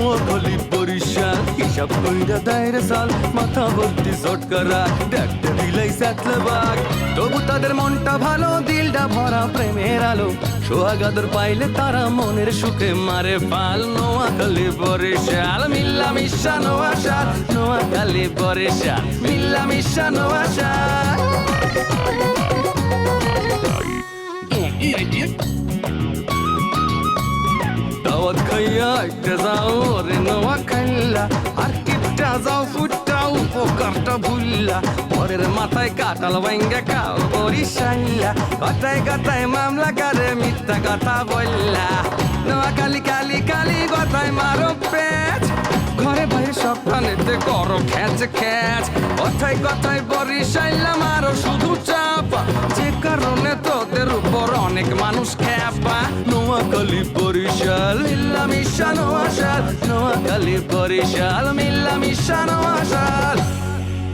নোয়াখালী বরিশাল হিসাব কইরা দায়রে সাল মাথা ভর্তি চটকারা দেখতে দিলাই সাতলে বাঘ তবু তাদের মনটা ভালো দিলটা ভরা প্রেমের আলো সোহাগাদর পাইলে তারা মনের সুখে মারে পাল নোয়াখালী বরিশাল মিল্লা মিশা নোয়াশাল নোয়াখালী বরিশাল মিল্লা মিশা নোয়াশাল দাওয়াত খাইয়া একটা যাও রে নোয়াখাইলা আর কিপটা যাও ফুটাও পোকারটা ভুললা পরের মাথায় কাটাল ভাঙ্গা খাও বরিশাইলা কথায় কথায় মামলা করে মিথ্যা কথা বললা নোয়াখালী কালি কালি কথায় মারো পেঁচ ঘরে বাইরে সপ্তাহেতে করো খ্যাচ খ্যাচ কথায় কথায় বরিশাইলা মারো শুধু চাপা যে কারণে তোদের উপর অনেক মানুষ খেপা নোয়াখালী বরিশাল মিল্লা মিশা নোয়াশাল নোয়াখালী বরিশাল মিল্লা মিশা নোয়াশাল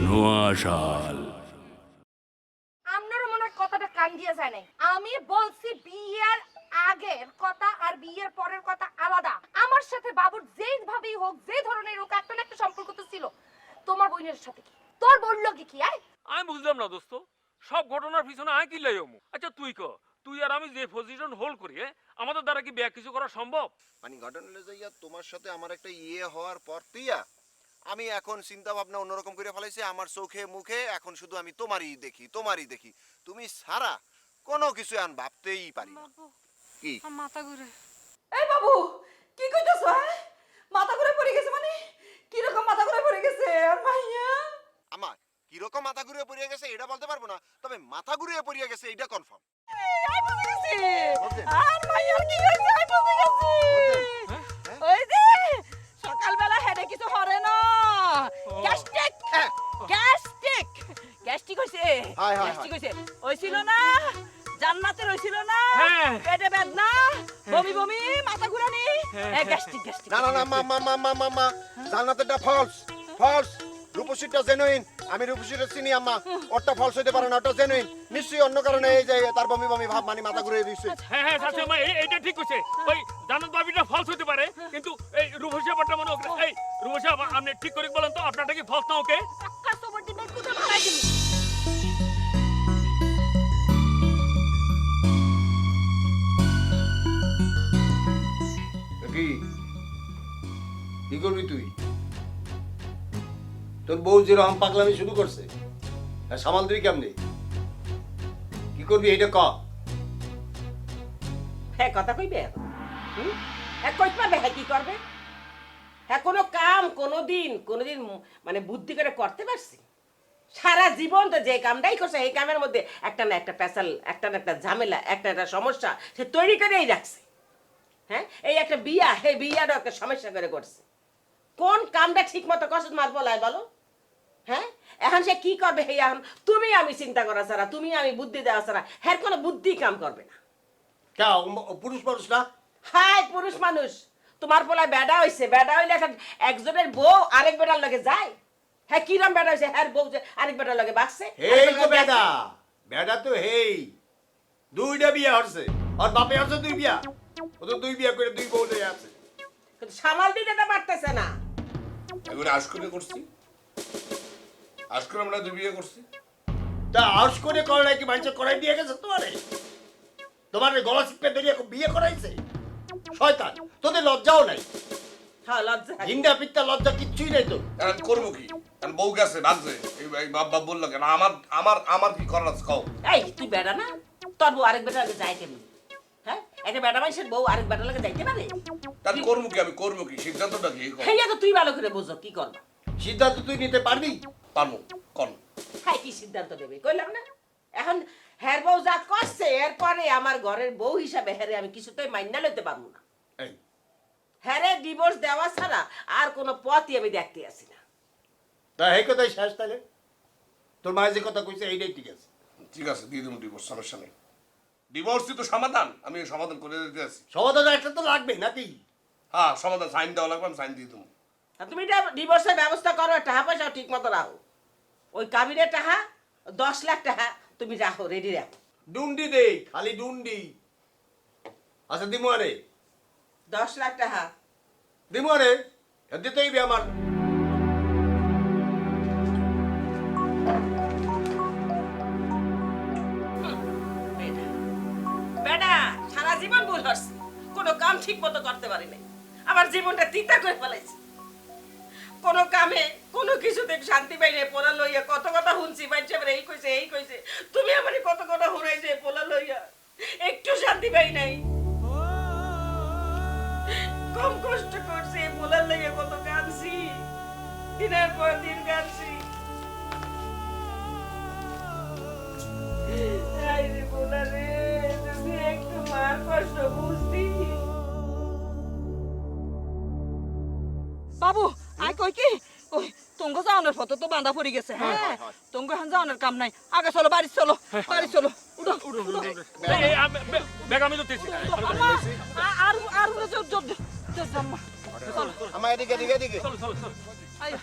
নোয়াশাল আপনারও মনে হয় কথাটা কান দিয়ে যায় নাই আমি বলছি বিয়ের আগের কথা আর বিয়ের পরের কথা আলাদা আমার সাথে বাবুর যেই ভাবেই হোক যে ধরনের হোক একটা না একটা সম্পর্ক তো ছিল তোমার বোনের সাথে কি তোর বললো কি আয় আমি বুঝলাম না দোস্ত সব ঘটনার পিছনে আয় কি লাইমু আচ্ছা তুই আর আমি যে পজিশন হোল্ড করি আমাদের দ্বারা কি বিয়ে কিছু করা সম্ভব মানে ঘটনা হলো যাইয়া তোমার সাথে আমার একটা হওয়ার পর তুইয়া আমি এখন চিন্তা ভাবনা অন্যরকম করে ফেলাইছি আমার চোখে মুখে এখন শুধু আমি তোমারই দেখি তুমি সারা কোনো কিছু আন ভাবতেই পারি না কি মাথা ঘুরে এই বাবু কি কইতাছ মাথা ঘুরে পড়ে গেছে মানে কি রকম মাথা ঘুরে পড়ে গেছে আর মাইয়া আমা কিরকম মাথা ঘুরে পড়িয়া গেছে এটা বলতে পারবো না তবে মাথা ঘুরে পড়িয়া গেছে এটা কনফার্ম আই বুঝে গেছি আর মাইয়ার কি হইছে আই বুঝে গেছি ওই যে সকালবেলা হেডে কিছু হরে না গ্যাস্ট্রিক গ্যাস্ট্রিক হইছে গ্যাস্ট্রিক হইছে হইছিল না জান্নাতের হইছিল না পেটে বেদনা বমি বমি মাথা ঘুরানি গ্যাস্ট্রিক না না না মা জান্নাতেরটা ফলস রূপসীটা জেনুইন আমি রূপসীটা চিনি আম্মা ওটা ফলস হইতে পারে না ওটা জেনুইন নিশ্চয়ই অন্য কারণে এই যে তার বমি বমি ভাব মানে মাথা ঘুরে দিয়েছে হ্যাঁ শাশু মা এইটা ঠিক কইছে ওই জান্নাত বাবিটা ফলস হতে পারে কিন্তু এই রূপসী ব্যাপারটা মনে এই রূপসী আপনি ঠিক করে বলেন তো আপনারটা কি ফলস না ওকে পাক্কা সবর দিন কুদে ভাড়াই দিবি কি করবি তুই তোর বউ যেরকম পাগলামি শুরু করছে আর সামাল দিবি কেমনি কি করবি এইটা ক হ্যাঁ কথা কইবে হ্যাঁ কইতে পারবে হ্যাঁ কি করবে হ্যাঁ কোনো কাম কোনোদিন মানে বুদ্ধি করে করতে পারছি সারা জীবন তো যে কামটাই করছে এই কামের মধ্যে একটা না একটা পেশাল একটা না একটা ঝামেলা একটা একটা সমস্যা সে তৈরি করেই রাখছে হ্যাঁ এই একটা বিয়া হে বিয়ারও একটা সমস্যা করে করছে কোন কামটা ঠিক মতো কষ্ট মার বলায় বলো হ্যাঁ এখন সে কি করবে হে এখন তুমি আমি চিন্তা করা ছাড়া তুমি আমি বুদ্ধি দেওয়া ছাড়া হ্যাঁ কোনো বুদ্ধি কাম করবে না পুরুষ মানুষ না হাই পুরুষ মানুষ তোমার বলায় বেডা হইছে বেডা হইলে একজনের বউ আরেক বেটার লগে যায় হ্যাঁ কিরম বেডা হইছে হ্যাঁ বউ যে আরেক বেটার লগে বাঁচছে এই তো বেডা বেডা তো হেই দুইটা বিয়া হচ্ছে আর বাপে হচ্ছে দুই বিয়া ও তো দুই বিয়া করে দুই বউ লয়ে আছে কিন্তু সামাল দিতে তো পারতেছে না এগুলো আশকরে করছি আশকরে আমরা দুই বিয়ে করছি তা আউস করে করে নাকি মানুষ করাই দিয়ে গেছে তোমার গলা চিপে ধরিয়ে বিয়ে করাইছে শয়তান তোদের লজ্জাও নাই হ্যাঁ লজ্জা হিন্দা পিত্তা লজ্জা কিচ্ছুই নাই তো এখন করবো কি এখন বউ গেছে ভাগছে এই বাপ বাপ বললো কেন আমার কি করার আছে কও এই তুই বেডা না তোর বউ আরেক বেটার লগে যায় কেমনি হ্যাঁ একটা বেটা মানুষের বউ আরেক বেটার লগে যাইতে পারে তাহলে করবো কি আমি করবো কি সিদ্ধান্তটা কি হ্যাঁ তো তুই ভালো করে বুঝো কি করবা সিদ্ধান্ত তুই নিতে পারবি পারবো কর হ্যাঁ কি সিদ্ধান্ত নেবে কইলাম না এখন হ্যার বউ যা করছে এরপরে আমার ঘরের বউ হিসাবে হ্যারে আমি কিছুতেই মাইনা লইতে পারবো না এই হ্যারে ডিভোর্স দেওয়া ছাড়া আর কোনো পথই আমি দেখতে আসি না তা এই কথাই শেষ তাহলে তোর মায়ের যে কথা কইছে এইটাই ঠিক আছে ঠিক আছে দিয়ে দেবো ডিভোর্স সমস্যা নেই ডিভোর্সই তো সমাধান আমি সমাধান করে দিতে আছি সমাধান একটা তো লাগবে নাকি হ্যাঁ সমাধান সাইন দেওয়া লাগবে আমি সাইন দিয়ে দেবো আর তুমি এটা ডিভোর্সের ব্যবস্থা করো টাকা পয়সাও ঠিক মতো রাখো ওই কাবিনের টাকা 10 লাখ টাকা তুমি রাখো রেডি রাখো ডুন্ডি দে খালি ডুন্ডি আচ্ছা দিমু আরে 10 লাখ টাকা দিমু আরে দিতেই বি আমার। বেটা সারা জীবন ভুল হচ্ছে, কোনো কাম ঠিক মতো করতে পারি নাই, আমার জীবনটা তিতা করে ফেলাইছি। কোনো কামে কোনো কিছুতে শান্তি পাই নাই, পোলা লইয়া কত কথা শুনছি, বাচ্চা এই কইছে এই কইছে, তুমি আমারে কত কথা শুনাইছে পোলা লইয়া, একটু শান্তি পাই নাই। কম কষ্ট করছি পোলার লইয়া, কত কাঁদছি, দিনের পর দিন কাঁদছি। আইরে পোলা রে, তুমি একটু মার কষ্ট বুঝতি। বাবু আই কই কি ওই তোঙ্গ যাওয়ানোর ফটো তো বাঁধা পড়ে গেছে। হ্যাঁ তোঙ্গ হান যাওয়ানোর কাম নাই, আগে চলো বাড়ি চলো, বাড়ি চলো। উঠো উঠো ব্যাগ আমি ধরতেছি। আর আর জোর জোর জোর জাম্মা চলো। আমার এদিকে এদিকে এদিকে চলো চলো চলো। আয়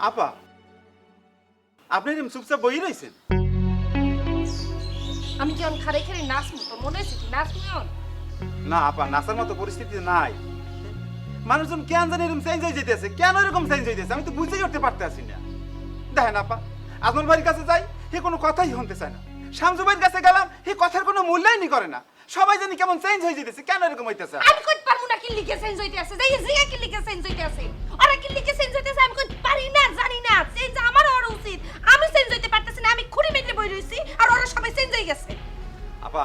আপা আপনি এরকম চুপচাপ বই রয়েছেন? আমি কি এখন খাড়াই খাড়াই নাচবো? তোর মনে হয়েছে কি নাচবো এখন? না আপা, নাচার মতো পরিস্থিতি নাই। মানুষজন কেন জানি এরকম চেঞ্জ হয়ে যেতেছে, কেন এরকম চেঞ্জ হয়ে যেতেছে আমি তো বুঝেই উঠতে পারতেছি না। দেখেন আপা, আজমল ভাইয়ের কাছে যাই, হে কোনো কথাই শুনতে চায় না। শামসু ভাইয়ের কাছে গেলাম, হে কথার কোনো মূল্যায়নই করে না। সবাই জানি কেমন চেঞ্জ হয়ে যেতেছে, কেন এরকম হইতেছে? আমি কই পারবো না কি লিখে চেঞ্জ হইতে আছে, যাই জিগা কি লিখে চেঞ্জ হইতে আছে, ওরা কি লিখে চেঞ্জ হইতে আছে আমি কই পারি না, জানি না। চেঞ্জ আমার হওয়া উচিত, আমি চেঞ্জ হইতে পারতেছি না, আমি খুঁড়ি মেটে বই রইছি আর ওরা সবাই চেঞ্জ হয়ে গেছে। আপা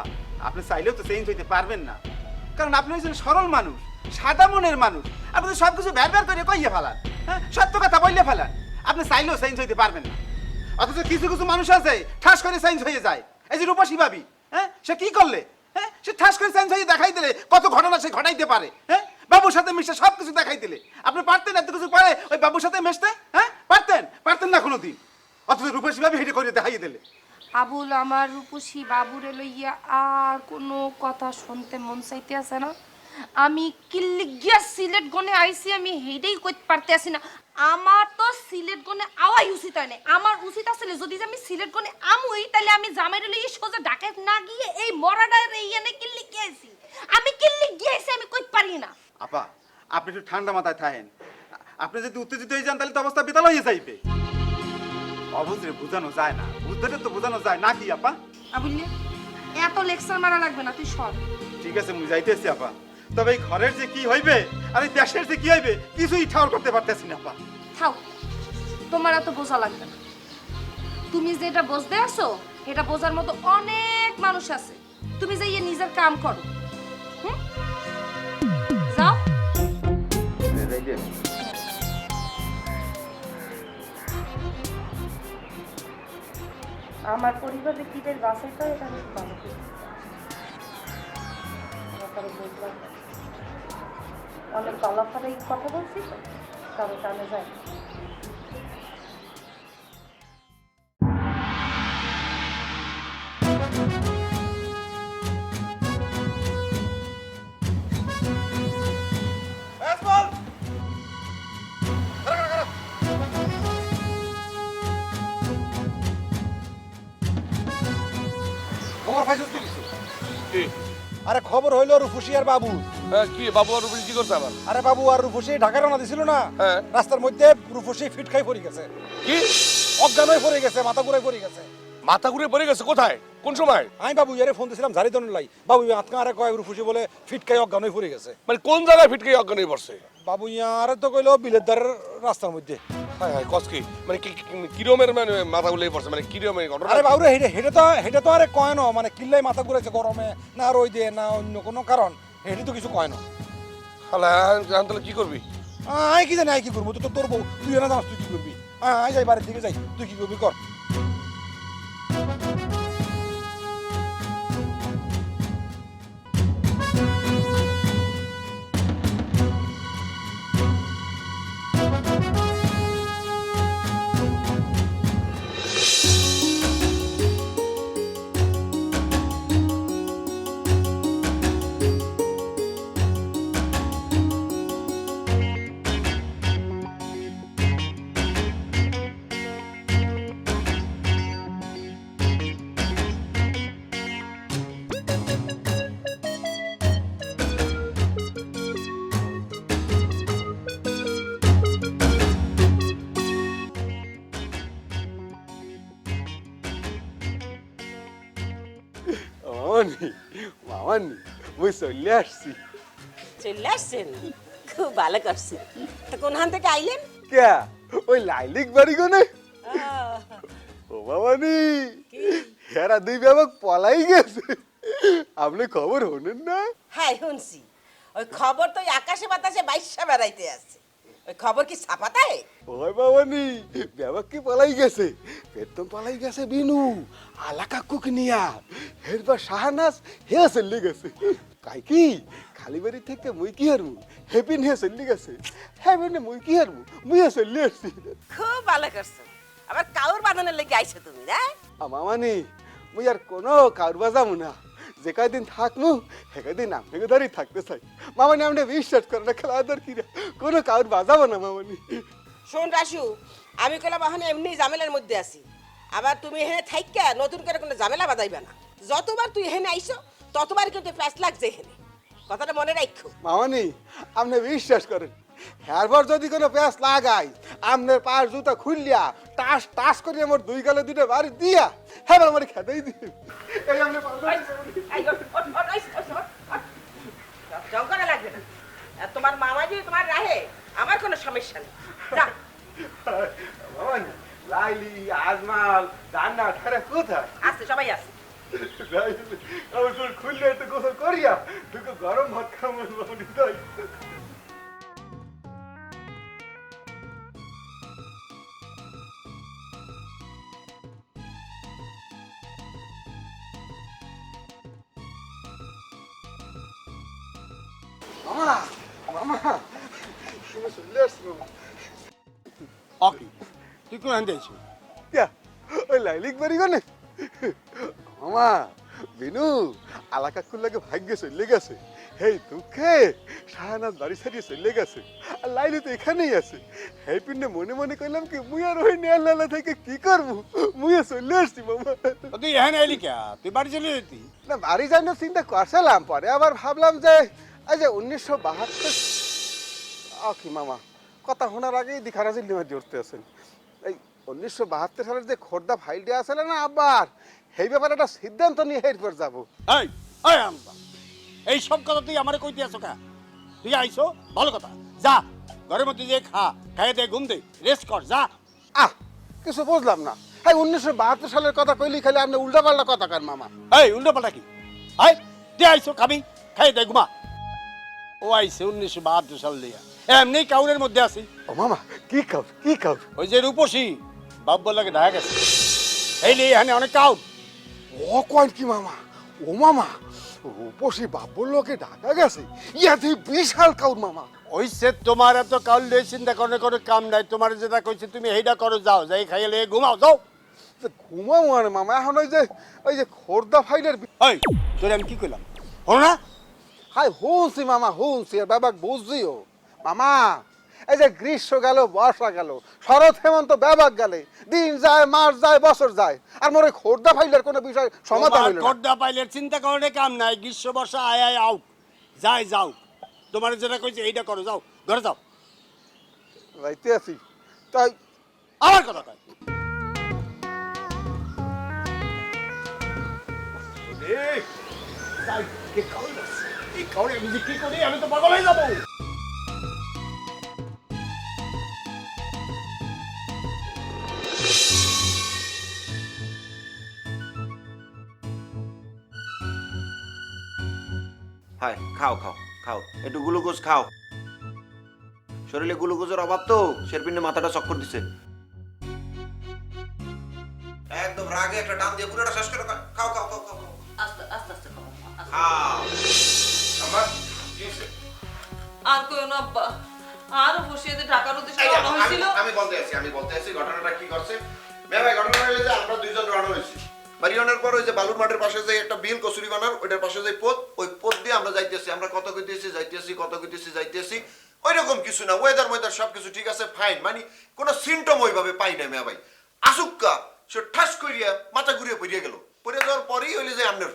আপনি চাইলেও তো চেঞ্জ হইতে পারবেন না, কারণ আপনি হচ্ছেন সরল মানুষ, সাদা মনের মানুষ। আপনি তো সবকিছু ব্যার ব্যার করে কইয়ে ফেলান, হ্যাঁ সত্য কথা বললে ফেলান। আপনি চাইলেও চেঞ্জ হইতে পারবেন না। অথচ কিছু কিছু মানুষ আছে ঠাস করে চেঞ্জ হয়ে যায়। এই যে রূপসী ভাবি, হ্যাঁ সে কি করলে? হ্যাঁ সে ঠাস করে চেঞ্জ হয়ে দেখাই দিলে কত ঘটনা সে ঘটাইতে পারে। হ্যাঁ বাবুর সাথে মিশে সব কিছু দেখাই দিলে আপনি পারতেন এত কিছু পরে ওই বাবুর সাথে মিশতে? হ্যাঁ পারতেন? পারতেন না কোনোদিন। অথচ রূপসী ভাবি হেঁটে করে দেখাই দিলে। আবুল আমার রূপসী বাবুরে লইয়া আর কোনো কথা শুনতে মন চাইতে আছে না। আমি কিল্লি গিয়া সিলেট গনে আইছি, আমি হেইডেই কইতে পারতে আসি না। আমার তো সিলেট গনে আওয়াই উচিত হয় না। আমার উচিত আসলে যদি আমি সিলেট গনে আমুই, তাহলে আমি জামাইরে লইয়া সোজা ঢাকায় না গিয়ে এই মরাডায় এইখানে কিল্লি গিয়েছি। আমি কিল্লি গিয়েছি, আমি কইতে পারি না। আপা আপনি একটু ঠান্ডা মাথায় থাকেন। আপনি যদি উত্তেজিত হয়ে যান তাহলে তো অবস্থা বিতাল হয়ে যাইবে। অবুঝরে বোঝানো যায় না, বুঝতে তো বোঝানো যায় না কি আপা? আবুল্লে এত লেকচার মারা লাগবে না, তুই সর। ঠিক আছে মুই যাইতেছি আপা, তবে এই ঘরের যে কি হইবে আর এই দেশের যে কি হইবে কিছুই ঠাউর করতে পারতেছি না আপা। থাও, তোমার এত বোঝা লাগবে না। তুমি যেটা বুঝতে আসো এটা বোঝার মতো অনেক মানুষ আছে। তুমি যে নিজের কাম করো, হুম? যাও। আমার পরিবারে কি বের বাসাইতে হয় এটা আমি ভালো করি। অনেক তলাফারে কথা বলছি তো, তবে কানে যায়। আরে খবর হইলো রূপসী আর বাবু। হ্যাঁ কি বাবু আর রূপসী কি করছে আবার? আরে বাবু আর রূপসী ঢাকা রওনা দিছিল না, হ্যাঁ। রাস্তার মধ্যে রূপসী ফিট খাই পড়ে গেছে, কি অজ্ঞান হয়ে পড়ে গেছে, মাথা ঘুরে পড়ে গেছে। মাথা ঘুরে পড়ে গেছে? কোথায়? কোন সময়? আমি বাবু ইয়ারে ফোন দিয়েছিলাম ঝাড়ি দন লাই বাবু আতকা আরে কয় রুফুসি বলে ফিটকাই অজ্ঞান হয়ে পড়ে গেছে। মানে কোন জায়গায় ফিটকে অজ্ঞান হয়ে পড়ছে? বাবু ইয়ারে তো কইলো বিলের ধারের রাস্তার মধ্যে। হায় হায় কসকি মানে কিরমের মানে মাথা উলে পড়ছে মানে কিরমের ঘটনা? আরে বাবু রে হেটা তো আরে কয় না মানে কিল্লাই মাথা ঘুরেছে গরমে না রই দিয়ে না অন্য কোনো কারণ হেটি তো কিছু কয় না। হালা তাহলে কি করবি? আই কি জানি আই কি করবো তো তোর বউ তুই না জানাস তুই কি করবি? আই যাই বাড়ির দিকে যাই তুই কি করবি কর। মামানি মামানি মুই চলে আসছি। চলে আসছেন, খুব ভালো করছেন। তো কোনখান থেকে আইলেন? কে ওই লাইলিক বাড়ি কোনে? ও মামানি হেরা দুই বাবা পলাই গেছে, আপনি খবর হনেন না? হ্যাঁ শুনছি, ওই খবর তো ওই আকাশে বাতাসে বাইশা বেড়াইতে আছে। ওই খবর কি ছাপাতায়? ওই মামানি বাবা কি পলাই গেছে, পেতম পলাই গেছে বিনু আলা কাকুকে নিয়া, এরপর শাহনাজ হে চলে গেছে। তাই কি খালি বাড়ি থেকে মুই কি হারমু, হেপিন হে চলে গেছে, হেপিনে মুই কি হারমু, মুইও চলে আসছি। খুব ভালো করছেন, আবার কাউর বাঁধানোর লেগে আইছো তুমি না? মামানি মুই আর কোনো কাউর বাজামু না, যে কয়দিন থাকমু সে কয়দিন আপনাকে ধরেই থাকতে চাই। মামানি আপনি বিশ্বাস করে না, খেলা দর কিনা কোনো কাউর বাজাবো না মামানি। শোন রাসু, আমি কইলাম এখন এমনি ঝামেলার মধ্যে আছি, আবার তুমি এখানে থাইকা নতুন করে কোনো ঝামেলা বাঁধাইবে না। যতবার তুই এখানে আইছো ততবার কিন্তু প্যাঁচ লাগছে এখানে, কথাটা মনে রাখো। মামানি আপনি বিশ্বাস করেন, এরপর যদি কোনো প্যাঁচ লাগাই আপনার পায়ের জুতা খুললিয়া টাস টাস করে আমার দুই গালে দুটো বাড়ি দিয়া হ্যাঁ আমার খেতেই দিন। এই আপনি ঝগড়া লাগবে না, আর তোমার মামা যদি তোমার রাহে আমার কোনো সমস্যা নেই। যা। মামানি লাইলি আজমাল রান্না ঠারা কোথায়? আসছে, সবাই আসছে। আমার তোর খুললে একটু গোসল করিয়া তুই গরম ভাত খাবো মামানি তাই। মামা মামা তুমি চলে আসছো। অকি তুই কোন আনতে আইছো? क्या ওই লাইলিক বাড়ি গনে মামা বিনু আলাকা কুল্লাকে ভাগ্য চলে গেছে, হেই দুঃখে শাহনাজ বাড়ি ছাড়িয়ে চলে গেছে, আর লাইলি তো এখানেই আছে। হেই পিন্নে মনে মনে কইলাম কি মুই আর ওই নেয়ালা থেকে কি করবো, মুইও চলে আসছি মামা। তুই এখানে আইলি কে? তুই বাড়ি চলে যেতি। না বাড়ি যাই না চিন্তা করছিলাম, পরে আবার ভাবলাম যে এই যে 1972 কি মামা কথা শোনার আগেই দিখারাজি লিমা জড়তে আছেন। এই 1972 সালের যে খোর্দা ফাইলটা আছে না আবার সেই ব্যাপারে একটা সিদ্ধান্ত নিয়ে এরপর যাবো। এই এই আমবা এই সব কথা তুই আমারে কইতে আছো কা? তুই আইছো ভালো কথা, যা ঘরের মধ্যে যে খা, খাইয়ে দে, ঘুম দে, রেস্ট কর, যা। কিছু বুঝলাম না, এই 1972 সালের কথা কইলি খালি আপনি উল্টা পাল্টা কথা কেন মামা? এই উল্টো পাল্টা কি? এই তুই আইছো খাবি, খাইয়ে দে, ঘুমা। ও আইছে 1972 সাল দিয়া, এমনি কাউরের মধ্যে আছি। ও মামা কি কাউ কি কাউ? ওই যে রূপসী বাপ বললাকে ঢাকা গেছে, এই লে এখানে অনেক কাউ। ও কয় কি মামা? ও মামা রূপসী বাবুর লোকে ঢাকা গেছে, ইয়াতে বিশাল কাউর মামা। ওই সে তোমার এত কাউল লয়ে চিন্তা করে কোনো কাম নাই, তোমার যেটা কইছে তুমি এইটা করো, যাও যাই খাইয়ে লে ঘুমাও, যাও। ঘুমাবো আর মামা এখন ওই যে খোর্দা ফাইলের এই তোর আমি কি কইলাম হলো না? হাই হুনছি মামা হুনছি, আর বাবাক বুঝছিও মামা। এই যে গ্রীষ্ম গেল বর্ষা গেল শরৎ হেমন্ত ব্যাবাক গেলে দিন যায় মাস যায় বছর যায়, আর মোর এই খোর্দা ফাইলের কোনো বিষয় সমাধান হইল না। খোর্দা পাইলের চিন্তা করে কাম নাই, গ্রীষ্ম বর্ষা আয় আয় আউট, যাই যাও, তোমার যেটা কইছে এইটা করো, যাও ঘরে যাও। যাইতে আছি তাই আমার কথা কয় কে কাউরে মারছে? এই কাউরে আমি যে কি করি, আমি তো পাগল হয়ে যাবো। হাই, খাও খাও খাও, একটু গ্লুকোজ খাও। শরীরে গ্লুকোজের অভাব তো, শেরপিনে মাথাটা চক্কর দিছে। একদম রাগে একটা টান দিয়ে পুরোটা শেষ করে খাও খাও খাও খাও খাও। আস্তে আস্তে আস্তে খাও আম্মা, আস্তে। খাও। আমার কি হইছে? আর কইও না আব্বা, আর বসিয়ে যে ঢাকার উদ্দেশ্যে এই রওনা দেখো, হয়েছিল। আমি বলতে আছি ঘটনাটা কি করছে। ভাই ঘটনা হলো যে আমরা দুইজন রওনা হয়েছি। বাড়িওয়ানার পর ওই যে বালুর মাঠের পাশে যে একটা বিল কচুরি বানার, ওইটার পাশে যে পথ, ওই পথ দিয়ে আমরা যাইতেছি। আমরা কত কইতেছি যাইতেছি ওইরকম কিছু না, ওয়েদার সবকিছু ঠিক আছে, ফাইন, মানে কোনো সিমটম ওইভাবে পাই না মেয়া ভাই। আসুক্কা সে ঠাস করিয়া মাথা ঘুরিয়ে পড়িয়ে গেল। পড়ে যাওয়ার পরেই হইলে যে আপনার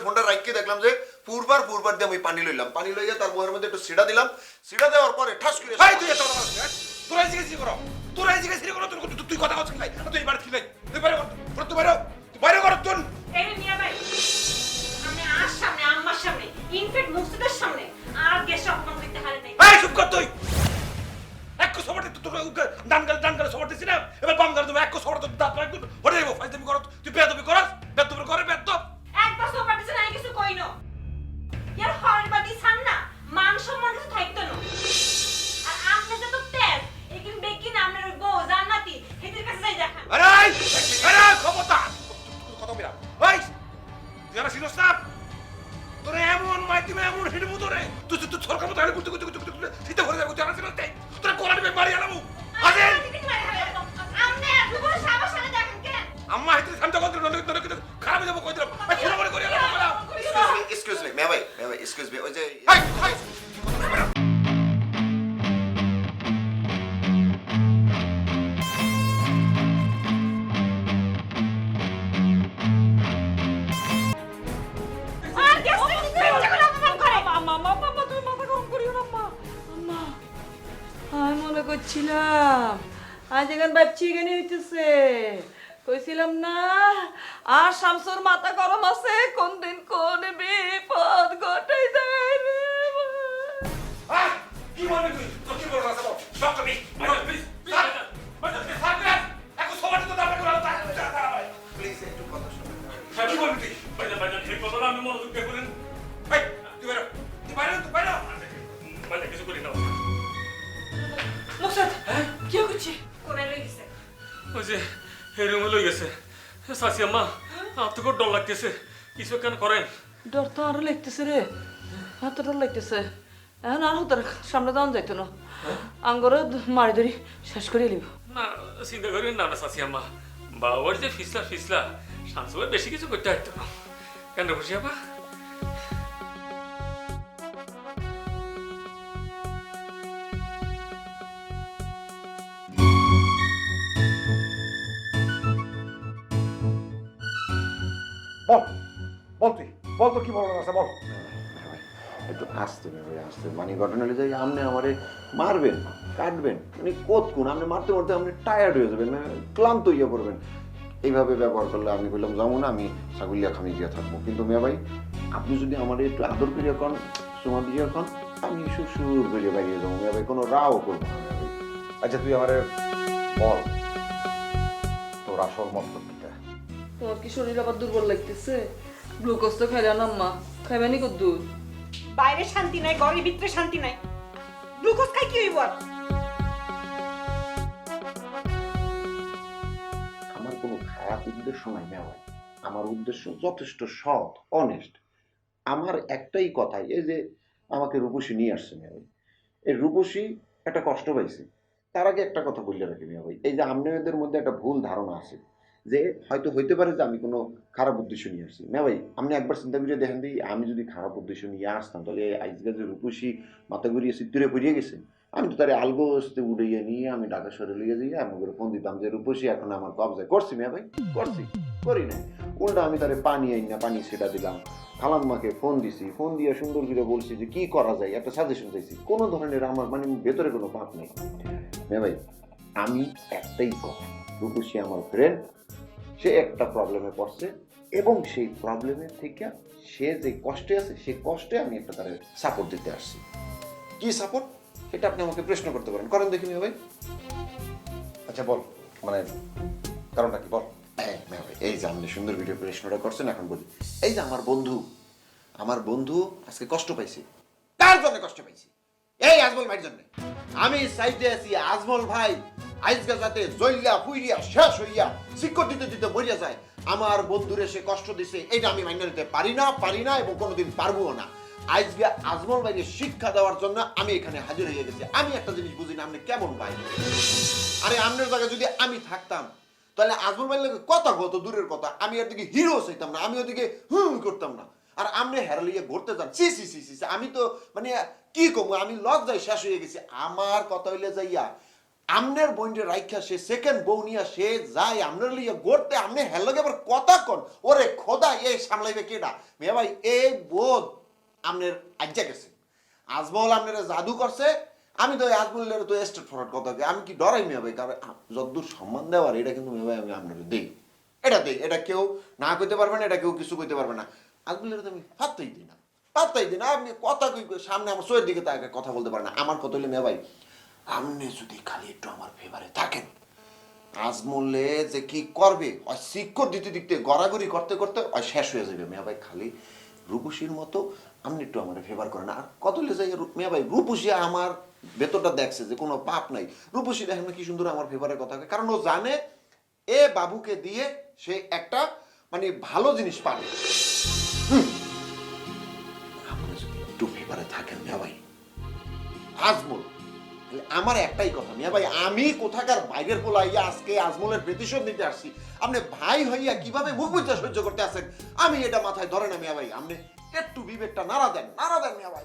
ফোনটা রাখকে দেখলাম যে পূর্বার দিয়ে আমি পানি লইয়া তার মুখের মধ্যে একটু সিডা দিলাম। সিডা দেওয়ার পরে ঠাস করে তুই কথা কথা খাই তুই এবার কি নাই তুই বাইরে কর তুই বাইরে কর তুই এই মিয়া ভাই, সামনে আর সামনে আম্মার সামনে, ইনফ্যাক্ট মুফসিদের সামনে আর গেছে অপমান করতে হারে নাই। এই চুপ কর তুই এক সবটে তোর ডানগাল সবট দিছি না, এবার বাম গাল তুমি এক সবট তো দাঁত রাখবি হরে যাবো ফাইজলামি করো তুই বেয়াদবি করস করে বেয়াদব। একবার সোফা দিছে না কিছু কইনো। ইয়ার হরের বাদি ছান না, মান সম্মান কিছু থাকতো না। আর আপনি যত তেজ, একিন বেকিন আপনার ওই বউ জান্নাতি, হেদির কাছে যাই দেখান। আরে খবরদার কথা বিরা ভাই তুই আর সিনোস না তোরে এমন মাইতিমে এমন হিড়মু তোরে তুই সরকার মতো হেড়ে করতে সিধা করে যাবো তুই আর সিনোস তাই তোরে কোলা দিবে মারি আলামু আজে আমনে দুপুর সাবা সালে দেখেন কেন? আম্মা হেতে শান্ত করতে নলে খারাপ হয়ে যাবো কই দিলাম ভাই ফোন করে আলামু না এক্সকিউজ মি মেয়া ভাই এক্সকিউজ মি, ওই যে হাই আর গেছে কি করে অপমান করে? আম্মা তুমি মাথা গরম করিও না আম্মা। আম্মা আমি মনে করছিলাম আজ এখান ভাবছি এখানে হইতেছে, কইছিলাম না আর শামসুর মাথা গরম আছে, কোন দিন কোন বিপদ ঘটাই যায় রে আই কি বলবি তুই তোর কি বলবো আসো সব তুমি প্লিজ এখন সবাই তো দাঁড়া করে তাই প্লিজ একটু কথা শুনুন। কি বলবি তুই ভাইজান এই কথাটা আমি মনোযোগ দিয়ে করেন ভাই তুই বাইরে ভাইজান কিছু করি না। মুকসাদ কি হচ্ছে? করে লই গেছে। ওই যে হেরুমে লই গেছে চাচি আম্মা আর তো ডর লাগতেছে, কিছু কেন করেন? ডর তো আরো লাগতেছে রে, এত ডর লাগতেছে। এখন আর হতো সামনে যাওয়া যাইতো না, আঙ্গরে মারি ধরি শেষ করে নিব। না চিন্তা করেন না চাচি আম্মা, বাবার যে ফিসলা শামসুভাই বেশি কিছু করতে হইতো না। কেন খুশি আপা? বল তো কি বলবো আছে বল। একটু আসতে মানে ঘটনা হলে যে আপনি আমারে মারবেন কাটবেন, মানে কতক্ষণ আপনি মারতে আপনি টায়ার্ড হয়ে যাবেন, ক্লান্ত হইয়া পড়বেন। এইভাবে ব্যবহার করলে আমি বললাম যেমন আমি ছাগলিয়া খামি গিয়ে থাকবো, কিন্তু মেয়া ভাই আপনি যদি আমার একটু আদর করিয়া কন সময় দিয়ে কন, আমি সুর করিয়া বাইরে যাবো মেয়া ভাই, কোনো রাও করবো না মেয়া ভাই। আচ্ছা তুই আমারে বল তোর আসল মতলব কিটা? তোমার কি শরীর আবার দুর্বল লাগতেছে? গ্লুকোজ তো খাইলা না আম্মা, খাইবানি কত দূর? বাইরে শান্তি নাই, ঘরের ভিতরে শান্তি নাই। গ্লুকোজ খাই কি হইব? আমার কোনো খারাপ উদ্দেশ্য নাই মেয়া ভাই, আমার উদ্দেশ্য যথেষ্ট সৎ অনেস্ট। আমার একটাই কথা, এই যে আমাকে রূপসী নিয়ে আসছে মেয়া ভাই, এই রূপসী একটা কষ্ট পাইছে। তার আগে একটা কথা বললে রাখি মেয়া ভাই, এই যে আপনাদের মধ্যে একটা ভুল ধারণা আছে যে হয়তো হইতে পারে যে আমি কোনো খারাপ উদ্দেশ্য নিয়ে আসছি। মেয়া ভাই আপনি একবার চিন্তা করে দেখেন দিই, আমি যদি খারাপ উদ্দেশ্য নিয়ে আসতাম তাহলে আজকে যে রূপসী মাথা ঘুরিয়ে চিত্তুরে পড়িয়ে গেছে, আমি তো তার আলগোস্তে উড়িয়ে নিয়ে আমি ঢাকা শহরে লিয়ে যাই, আমি করে ফোন দিতাম যে রূপসী এখন আমার কবজায়। করছি মেয়া ভাই, করি না, উল্টা আমি তারে পানি আইন না পানি সেটা দিলাম, খালাম্মাকে ফোন দিছি, ফোন দিয়ে সুন্দর করে বলছি যে কি করা যায়, একটা সাজেশন চাইছি। কোনো ধরনের আমার মানে ভেতরে কোনো পাপ নেই মেয়া ভাই। আমি একটাই কথা, রূপসী আমার ফ্রেন্ড, সে একটা প্রবলেমে পড়ছে, এবং সেই প্রবলেমের থেকে সে যে কষ্টে আছে সেই কষ্টে আমি একটা তার সাপোর্ট দিতে আসছি। কি সাপোর্ট সেটা আপনি আমাকে প্রশ্ন করতে পারেন, করেন দেখি মিয়া ভাই। আচ্ছা বল, মানে কারণটা কি বল। এই যে আপনি সুন্দর ভিডিও প্রশ্নটা করছেন, এখন বলি। এই যে আমার বন্ধু আজকে কষ্ট পাইছে। কার জন্য কষ্ট পাইছে? এই আজমল ভাইয়ের জন্য। আমি চাইতে আছি আজমল ভাই আজকে যাতে জইলা ফুইরিয়া শেষ হইয়া শিক্ষক দিতে দিতে মরিয়া যায়। আমার বন্ধুরে সে কষ্ট দিছে, এটা আমি মাইনে নিতে পারি না এবং কোনোদিন পারবো না। আজকে আজমল ভাইকে শিক্ষা দেওয়ার জন্য আমি এখানে হাজির হয়ে গেছি। আমি একটা জিনিস বুঝি না, আপনি কেমন ভাই? আরে আপনার জায়গায় যদি আমি থাকতাম তাহলে আজমল ভাইয়ের লোক কথা কত দূরের কথা, আমি এর দিকে হিরো চাইতাম না, আমি ওদিকে করতাম না। আর আপনি হেরালিয়ে ঘুরতে যান, সি সি সি সি আমি তো মানে কি কমু, আমি লজ্জায় শেষ হয়ে গেছি। আমার কথা হইলে যাইয়া আমনের বোনের রাইখা সে সেকেন্ড বউ নিয়া সে যায় আমনের লিয়ে গড়তে, আমনে হেলগে আবার কথা কন। ওরে খোদা, এই সামলাইবে কেডা? মেয়ে ভাই এই বোধ আমনের আজ্জা গেছে। আজমল আমনের জাদু করছে। আমি তো আজমলের তো স্ট্রেট ফরওয়ার্ড কথা, আমি কি ডরাই মেয়ে ভাই? কারণ যতদূর সম্মান দেওয়ার এটা কিন্তু মেয়ে ভাই আমি আপনার দিই, এটা কেউ না কইতে পারবে না, এটা কেউ কিছু কইতে পারবে না। আজমলের তো আমি পাত্তাই দিই না। আপনি কথা কই সামনে আমার চোখের দিকে তাকে কথা বলতে পারে না। আমার কথা হইলে মেয়ে ভাই আপনি যদি খালি একটু আমার ফেভারে থাকেন, আজমলে যে কি করবে ওই শিক্ষক দিতে দিতে গড়াগড়ি করতে করতে ওই শেষ হয়ে যাবে। মেয়া ভাই খালি রূপসীর মতো আপনি একটু আমার ফেভার করেন। আর কত লে যাই মেয়া ভাই, রূপসী আমার ভেতরটা দেখছে যে কোনো পাপ নাই। রূপসী দেখেন কি সুন্দর আমার ফেভারের কথা, কারণ ও জানে এ বাবুকে দিয়ে সে একটা মানে ভালো জিনিস পাবে। আপনি যদি একটু ফেভারে থাকেন মেয়া ভাই, আজমল আমার একটাই কথা মিয়া ভাই, আমি কোথাকার বাইরের পোলাইয়া আজকে আজমলের প্রতিশোধ নিতে আসছি। আপনি ভাই হইয়া কিভাবে মুখ বুঝতে সহ্য করতে আছেন আমি এটা মাথায় ধরে না মিয়া ভাই। আপনি একটু বিবেকটা নাড়া দেন মিয়া ভাই।